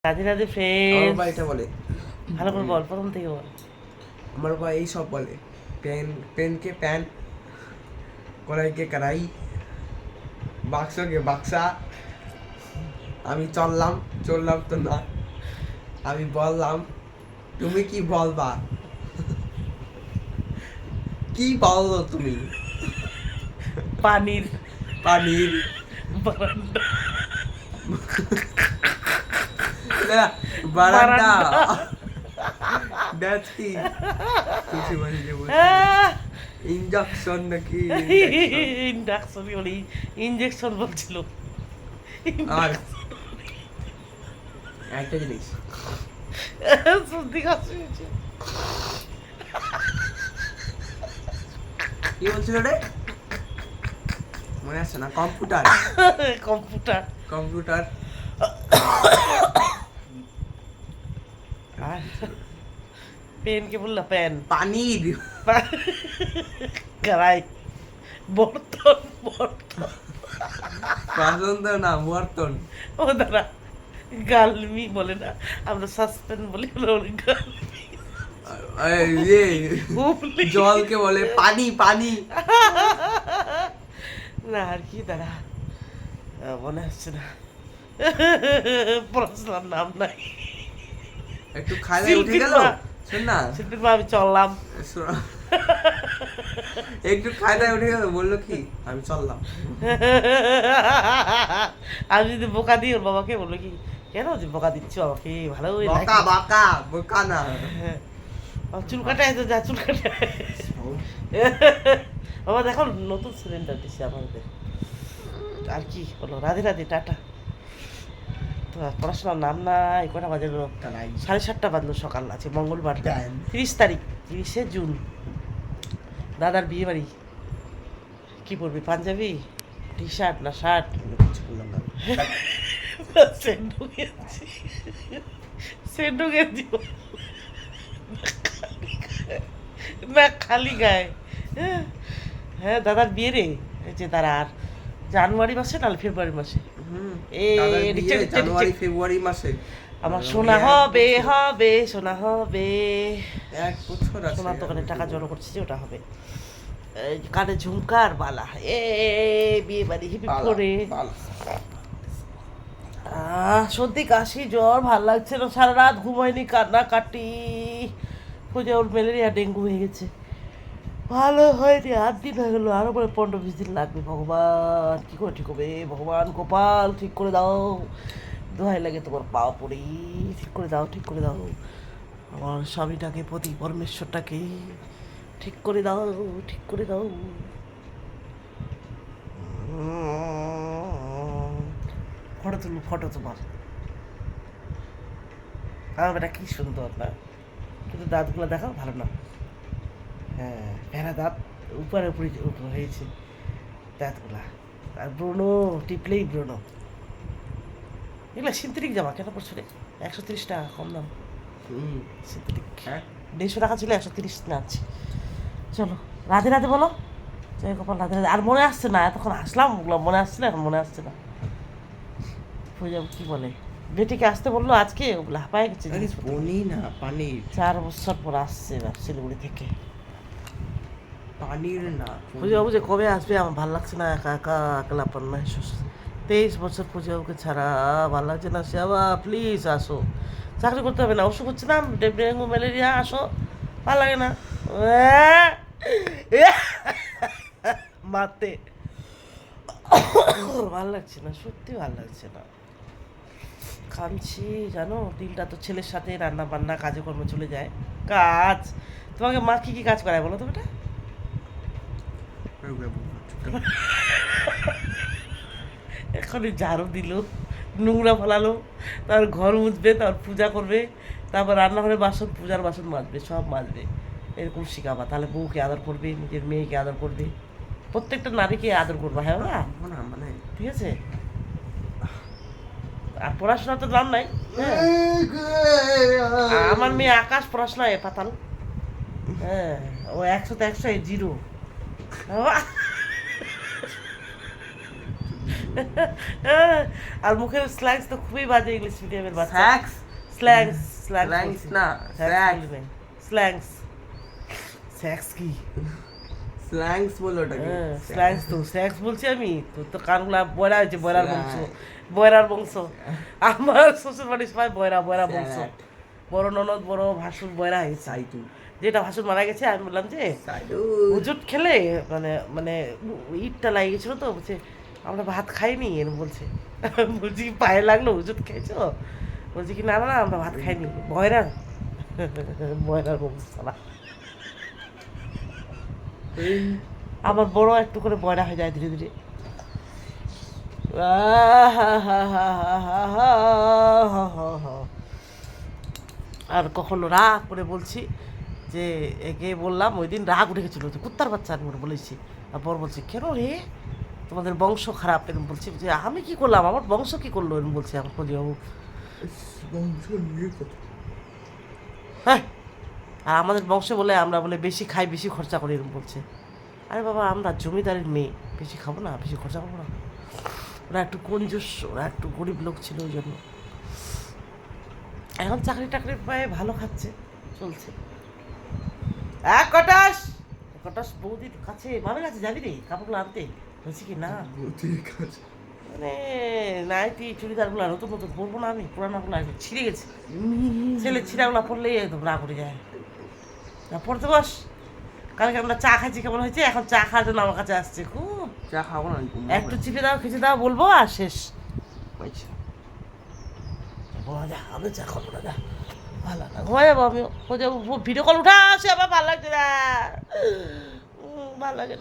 রাধে রাধে আমার ফ্রেন্ড। বাবা এটা বলে, ভালো করে বল, প্রথম থেকে বল। আমার বাবা এই সব বলে। পেনকে প্যান, কড়াইকে কড়াই, বাক্সকে বাক্সা। আমি চললাম তো না, আমি বললাম তুমি কি বলবা, কি বললো তুমি? পানির পানির বারান্দা। বারান্দা। বারান্দা। দ্যাটস কি খুশি বাড়ি যে বলছি ইনজেকশন নাকি ইন্ডাকশন বলি, ইঞ্জেকশন বলছিল। আর একটা জিনিস সর্দি কাশি হয়েছে। কি বলছিল রে, মনে আছে না? Computer computer. কম্পিউটার আর পেনকে বললা পেন। পানির কড়াই, বর্তন বর্তন। বাসন তো না, বর্তন। ও দাদা, গালমি বলে না, আমরা সাসপেন্ড বলি, ওরা গালমি। জলকে বলে পানি পানি। না আর কি দাদা, মনে হচ্ছে না, পড়াশোনার নাম নাই। একটু খাইলে উঠে গেল। শোন না, শিল্পীর মা, আমি চললাম। একটু খাইলে উঠে গেল, বললো কি আমি চললাম। আমি যদি বোকা দিই, ওর বাবাকে বললো কি, কেন যে বোকা দিচ্ছ আমাকে, ভালো বাঁকা বাঁকা বোকা না। চুল কাটায় তো, যা চুল কাটায়। বাবা দেখো, নতুন সিলিন্ডার দিচ্ছে আমাদের। আর কি বলো, রাধে রাধে, টাটা। তো পড়াশোনার নাম নাই। কটা বাজে? 7:30 বাজলো সকাল। আছে মঙ্গলবার, 30 তারিখ, 30শে জুন। দাদার বিয়ে বাড়ি। কি পরবি, পাঞ্জাবি, টি শার্ট না শার্ট? সেন্ডো গেঞ্জি, সেন্ডো গেঞ্জি না খালি গায়ে? হ্যাঁ দাদার বিয়ে রে, এই যে তারা আর জানুয়ারি মাসে নাহলে ফেব্রুয়ারি মাসে। জানুয়ারি ফেব্রুয়ারি মাসে আমার সোনা হবে হবে, সোনা হবে। 1 বছর আছে। সোনার দোকানে টাকা জড়ো করছে যে, ওটা হবে। কানে ঝুমকার বালা, বিয়ে বাড়ি হিপি করে। সর্দি কাশি জ্বর, ভাল লাগছে না, সারা রাত ঘুম হয়নি, কান্না কাটি। খুঁজে ওর ম্যালেরিয়া ডেঙ্গু হয়ে গেছে, ভালো হয়নি। 8 দিন হয়ে গেলো, আরো পরে 15-20 দিন লাগবে। ভগবান কি করে ঠিক হবে? ভগবান কপাল ঠিক করে দাও, দোহাই লাগে তোমার পাও পড়ি, ঠিক করে দাও, ঠিক করে দাও। আমার স্বামীটাকে, পতি পরমেশ্বরটাকে ঠিক করে দাও, ঠিক করে দাও। ফটো তুলু, ফটো তোমার। আমার বেটা কি সুন্দর না, কিন্তু দাঁতগুলো দেখাও ভালো না। হ্যাঁ, ভেড়া দাঁত, উপরে উপরে হয়েছে দাঁতগুলা। আর ব্রণ, টিপলেই ব্রণ। এগুলো সিনথেটিক জামা, কেন পড়ছো রে? 130 টাকা, কম দাম। সিনথেটিক 150 টাকা ছিল, 130 না আছে। চলো রাধে রাধে বলো, জয় গোপাল, রাধে রাধে। আর মনে আসছে না, এতক্ষণ আসলাম, ওগুলো মনে আসছে না, এখন মনে আসছে না। পূজা কি বলে, বেটিকে আসতে বললো আজকে, ওগুলো হাঁপায় গেছে। পানি না, পানির। 4 বছর পর আসছে না শিলিগুড়ি থেকে। পানির না, পূজা বাবু যে কবে আসবে, আমার ভালো লাগছে না, একা একা একলাপন মেহসুস। 23 বছর পূজা বাবুকে ছাড়া ভালো লাগছে না। সেবা প্লিজ আসো, চাকরি করতে হবে না, অসুখ হচ্ছে না, ডেঙ্গু ম্যালেরিয়া, আসো, ভালো লাগে না মাতে। ভালো লাগছে না, সত্যি ভালো লাগছে না, কাঁদছি জানো। দিনটা তো ছেলের সাথে রান্না বান্না, কাজে কর্মে চলে যায়। কাজ, তোমাকে মা কি কি কাজ করায় বলো তো বেটা? এখনই ঝাড়ু দিল, নোংরা ফেলালো, তারপর ঘর মুছবে, তারপর পূজা করবে, তারপর রান্নাঘরে বাসন, পূজার বাসন মাজবে, সব মাজবে। এরকম শিখাবা, তাহলে বউকে আদর করবে, নিজের মেয়েকে আদর করবে, প্রত্যেকটা নারীকে আদর করবা। হ্যাঁ না, মানে ঠিক আছে? আর পড়াশোনা তো দাম নাই। আমার মেয়ে আকাশ পড়াশোনায় পাতাল। হ্যাঁ, ও 100-100 0। আর মুখের স্ল্যাংস তো খুবই বাজে ইংলিশ মিডিয়ামের বাচ্চা। স্যাক্স স্ল্যাংস স্ল্যাংস না স্যাক্স স্ল্যাংস স্যাক্স কি? স্ল্যাংস বলো ওটাকে স্ল্যাংস তো স্ল্যাংস বলছি আমি। তোর তো কানগুলা বয়রা হয়েছে, বয়রার বংশ, Slang. বয়রার বংশ। আমার শ্বশুর বাড়ির সবাই বয়রা, বয়রা বংশ। Slat. বড় ননদ বড় ভাসুর বয়রা হয়েছে। সাইটু যেটা ভাসুর মারা গেছে আমি বললাম যে সাইটু হুজুট খেলে মানে মানে ইটটা লাগিয়ে গেছিল তো, বলছে আমরা ভাত খাইনি এরকম বলছে। বলছি কি পায়ে লাগলো হুজুট খেয়েছো? বলছি কি না না না, আমরা ভাত খাইনি। বয়রার বয়রার বংশ সালা। আমার বড় একটু করে বয়রা হয়ে যায় ধীরে ধীরে। আর কখনো রাগ করে বলছি যে একে বললাম, ওই দিন রাগ উঠে গেছিলো যে কুত্তার বাচ্চা আমি ওর বলেছি। আর বর বলছে কেন রে তোমাদের বংশ খারাপ এরকম বলছি। যে আমি কি করলাম, আমার বংশ কি করলো এরকম বলছে আমার ফজিবাবু। হ্যাঁ, আর আমাদের বংশে বলে আমরা বলে বেশি খাই বেশি খরচা করি এরকম বলছে। আরে বাবা আমরা জমিদারের মেয়ে, বেশি খাবো না, বেশি খরচা করবো না। ওরা একটু কঞ্জুস, ওরা একটু গরিব লোক ছিল ওই জন্য। এখন চাকরি টাকরি পায়ে ভালো খাচ্ছে, চলছে। এক কটাস কটাস বৌদির কাছে মামের কাছে যাবি রে কাপড়গুলো আনতে? বলছি কি না মানে নাইটি চুড়িদারগুলো নতুন নতুন পরবো না, আমি পুরানোগুলো ছিঁড়ে গেছে। ছেলে ছিঁড়াগুলো পরলেই একদম রাগ উঠে যায়। না পড়তে বস, কালকে আমরা চা খাইছি কেমন হয়েছে, এখন চা খাওয়ার জন্য আমার কাছে আসছে খুব। চা খাবো না একটু চিপে দাও খেতে দাও বলবো আর শেষ। আচ্ছা যা আমি চা খাবো না, যা ভালো না, ঘুমাই যাবো আমিও। ভিডিও কল উঠা আসে আবার ভালো লাগছে না, ভালো লাগে না।